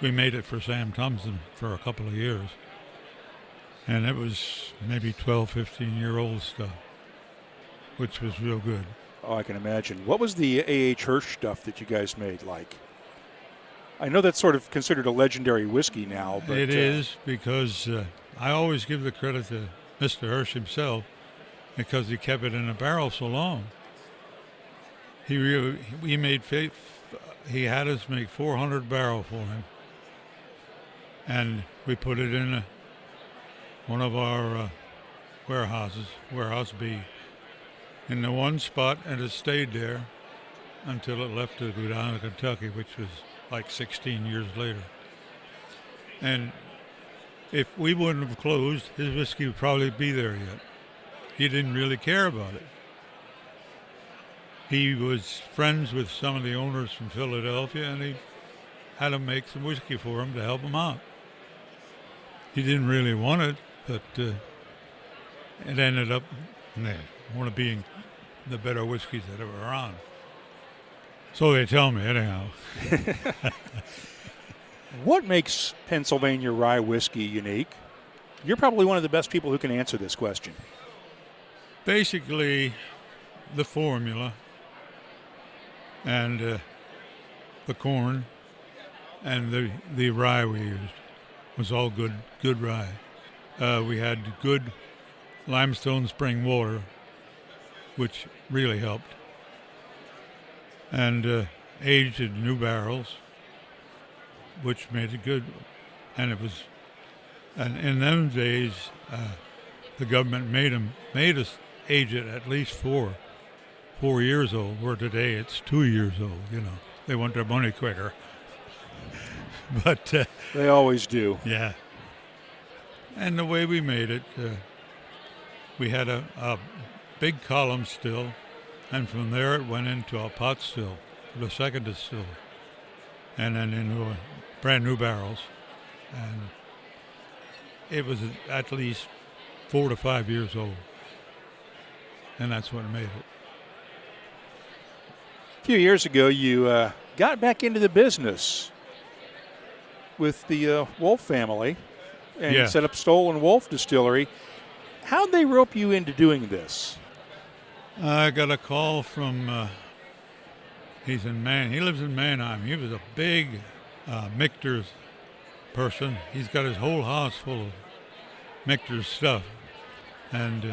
We made it for Sam Thompson for a couple of years. And it was maybe 12, 15-year-old stuff, which was real good. Oh, I can imagine. What was the A.H. Hirsch stuff that you guys made like? I know that's sort of considered a legendary whiskey now. But it is, because I always give the credit to Mr. Hirsch himself, because he kept it in a barrel so long. He had us make 400 barrel for him, and we put it in one of our warehouses, Warehouse B, in the one spot, and it stayed there until it left to go down to Kentucky, which was like 16 years later. And if we wouldn't have closed, his whiskey would probably be there yet. He didn't really care about it. He was friends with some of the owners from Philadelphia, and he had them make some whiskey for him to help him out. He didn't really want it, but it ended up one of being the better whiskeys that ever around. So they tell me, anyhow. What makes Pennsylvania rye whiskey unique? You're probably one of the best people who can answer this question. Basically, the formula and the corn and the rye we used was all good rye. We had good limestone spring water, which really helped. And aged in new barrels, which made it good. And in those days, the government made us age it at least 4 years old, where today it's 2 years old, They want their money quicker. But they always do. Yeah. And the way we made it, we had a big column still, and from there it went into a pot still, the second distiller, and then into brand new barrels. And it was at least 4 to 5 years old, and that's what made it. A few years ago, you got back into the business with the Wolf family and set up Stoll and Wolf Distillery. How'd they rope you into doing this? I got a call from, he lives in Mannheim. He was a big Michter's person. He's got his whole house full of Michter's stuff. And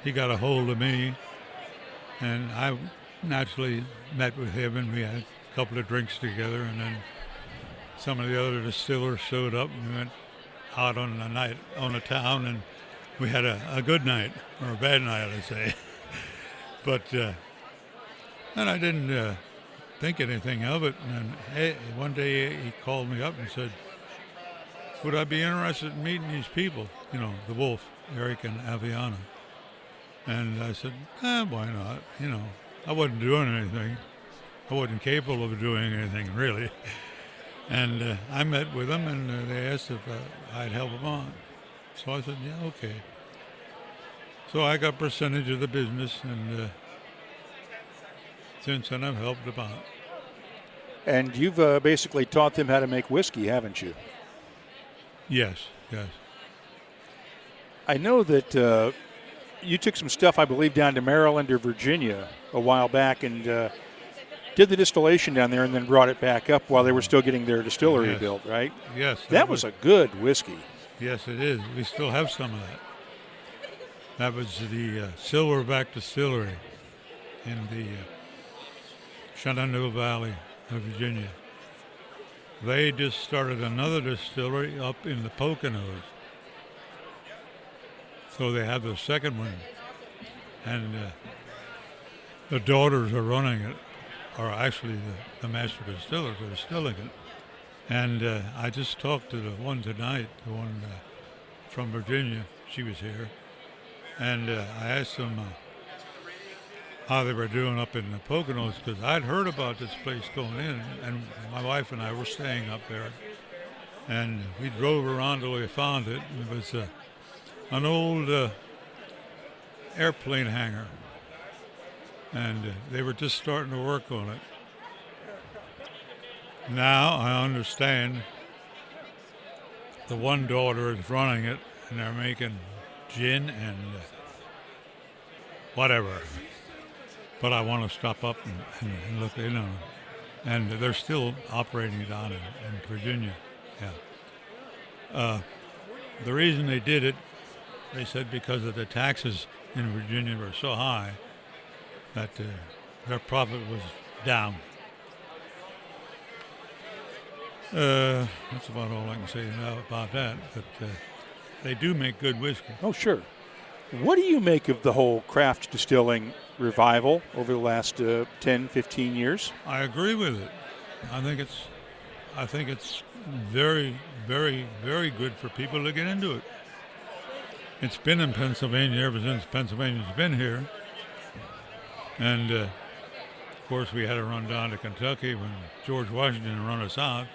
he got a hold of me, and I naturally met with him, and we had a couple of drinks together, and then some of the other distillers showed up, and we went out on the town, and we had a good night, or a bad night, I'd say. But and I didn't think anything of it. And then one day he called me up and said, would I be interested in meeting these people, the Wolf, Eric and Aviana? And I said, why not? I wasn't doing anything. I wasn't capable of doing anything, really. And I met with them, and they asked if I'd help them on. So I said, yeah, okay. So I got percentage of the business, and since then I've helped them out. And you've basically taught them how to make whiskey, haven't you? Yes. I know that you took some stuff, I believe, down to Maryland or Virginia a while back and did the distillation down there and then brought it back up while they were still getting their distillery built, right? Yes. That was a good whiskey. Yes, it is. We still have some of that. That was the Silverback Distillery in the Shenandoah Valley of Virginia. They just started another distillery up in the Poconos. So they have the second one. And the daughters are running it, or actually the master distillers are distilling it. And I just talked to the one tonight, the one from Virginia. She was here. And I asked them how they were doing up in the Poconos, because I'd heard about this place going in, and my wife and I were staying up there. And we drove around till we found it. It was an old airplane hangar, and they were just starting to work on it. Now I understand the one daughter is running it, and they're making gin and whatever. But I want to stop up and look in on it. And they're still operating down in Virginia. Yeah. The reason they did it, they said because of the taxes in Virginia were so high that their profit was down. That's about all I can say now about that. But they do make good whiskey. Oh, sure. What do you make of the whole craft distilling revival over the last 10, 15 years? I agree with it. I think it's very, very, very good for people to get into it. It's been in Pennsylvania ever since Pennsylvania's been here. And, of course, we had to run down to Kentucky when George Washington run us out.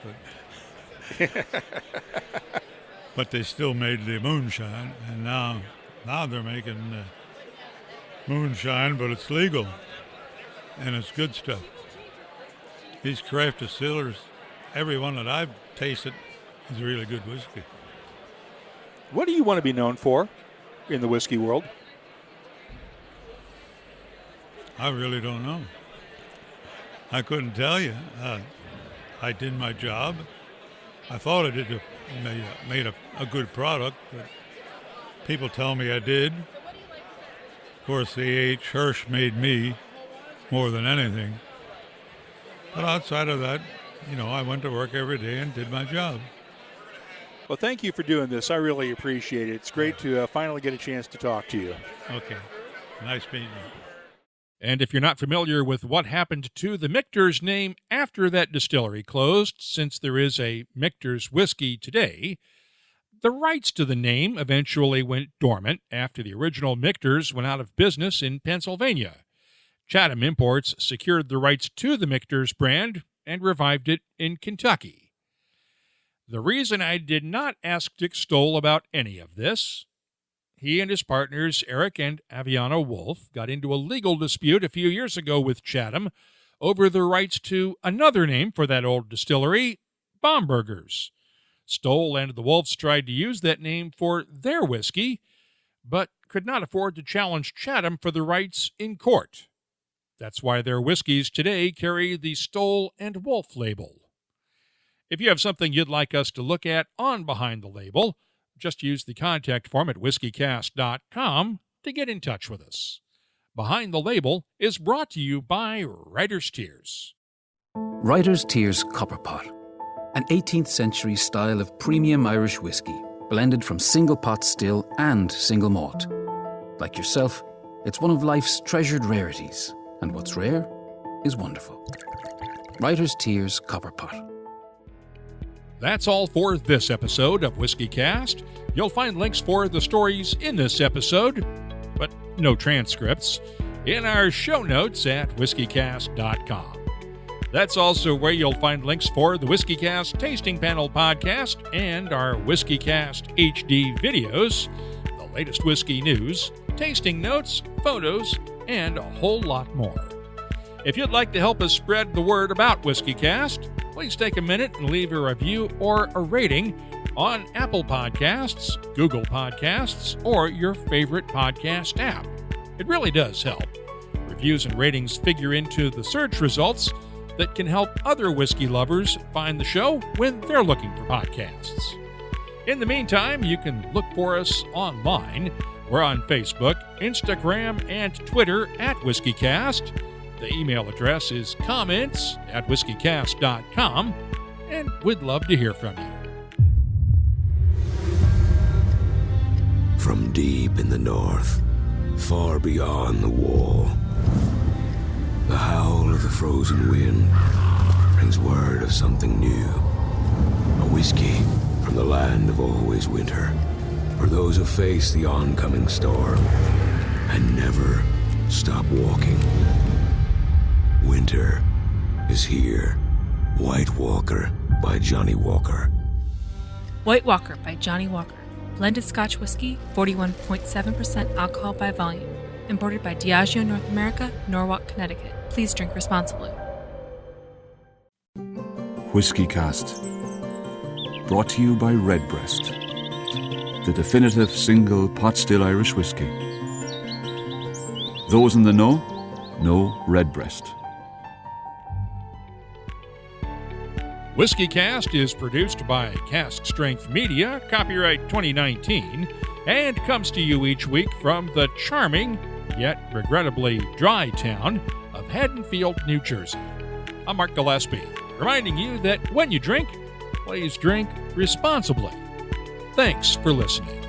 But they still made the moonshine, and now they're making moonshine, but it's legal, and it's good stuff. These craft distillers, every one that I've tasted is really good whiskey. What do you want to be known for in the whiskey world? I really don't know. I couldn't tell you. I did my job. I thought I made a good product, but people tell me I did. Of course, the A.H. Hirsch made me more than anything. But outside of that, I went to work every day and did my job. Well, thank you for doing this. I really appreciate it. It's great to finally get a chance to talk to you. Okay. Nice meeting you. And if you're not familiar with what happened to the Michter's name after that distillery closed, since there is a Michter's whiskey today, the rights to the name eventually went dormant after the original Michter's went out of business in Pennsylvania. Chatham Imports secured the rights to the Michter's brand and revived it in Kentucky. The reason I did not ask Dick Stoll about any of this, he and his partners, Eric and Aviana Wolf, got into a legal dispute a few years ago with Chatham over the rights to another name for that old distillery, Baumburgers. Stoll and the Wolves tried to use that name for their whiskey, but could not afford to challenge Chatham for the rights in court. That's why their whiskeys today carry the Stoll and Wolf label. If you have something you'd like us to look at on Behind the Label, just use the contact form at whiskycast.com to get in touch with us. Behind the Label is brought to you by Writer's Tears. Writer's Tears Copper Pot, an 18th century style of premium Irish whiskey, blended from single pot still and single malt. Like yourself, it's one of life's treasured rarities, and what's rare is wonderful. Writer's Tears Copper Pot. That's all for this episode of Whiskey Cast. You'll find links for the stories in this episode, but no transcripts, in our show notes at whiskycast.com. That's also where you'll find links for the Whiskey Cast Tasting Panel podcast and our Whiskey Cast HD videos, the latest whiskey news, tasting notes, photos, and a whole lot more. If you'd like to help us spread the word about Whiskey Cast, please take a minute and leave a review or a rating on Apple Podcasts, Google Podcasts, or your favorite podcast app. It really does help. Reviews and ratings figure into the search results that can help other whiskey lovers find the show when they're looking for podcasts. In the meantime, you can look for us online. We're on Facebook, Instagram, and Twitter at WhiskeyCast. The email address is comments@whiskycast.com, and we'd love to hear from you. From deep in the north, far beyond the wall, the howl of the frozen wind brings word of something new. A whiskey from the land of always winter, for those who face the oncoming storm and never stop walking. Winter is here. White Walker by Johnny Walker. White Walker by Johnny Walker. Blended Scotch whiskey, 41.7% alcohol by volume. Imported by Diageo North America, Norwalk, Connecticut. Please drink responsibly. Whiskey Cast. Brought to you by Redbreast, the definitive single pot still Irish whiskey. Those in the know Redbreast. Whiskey Cast is produced by Cask Strength Media, copyright 2019, and comes to you each week from the charming, yet regrettably dry town of Haddonfield, New Jersey. I'm Mark Gillespie, reminding you that when you drink, please drink responsibly. Thanks for listening.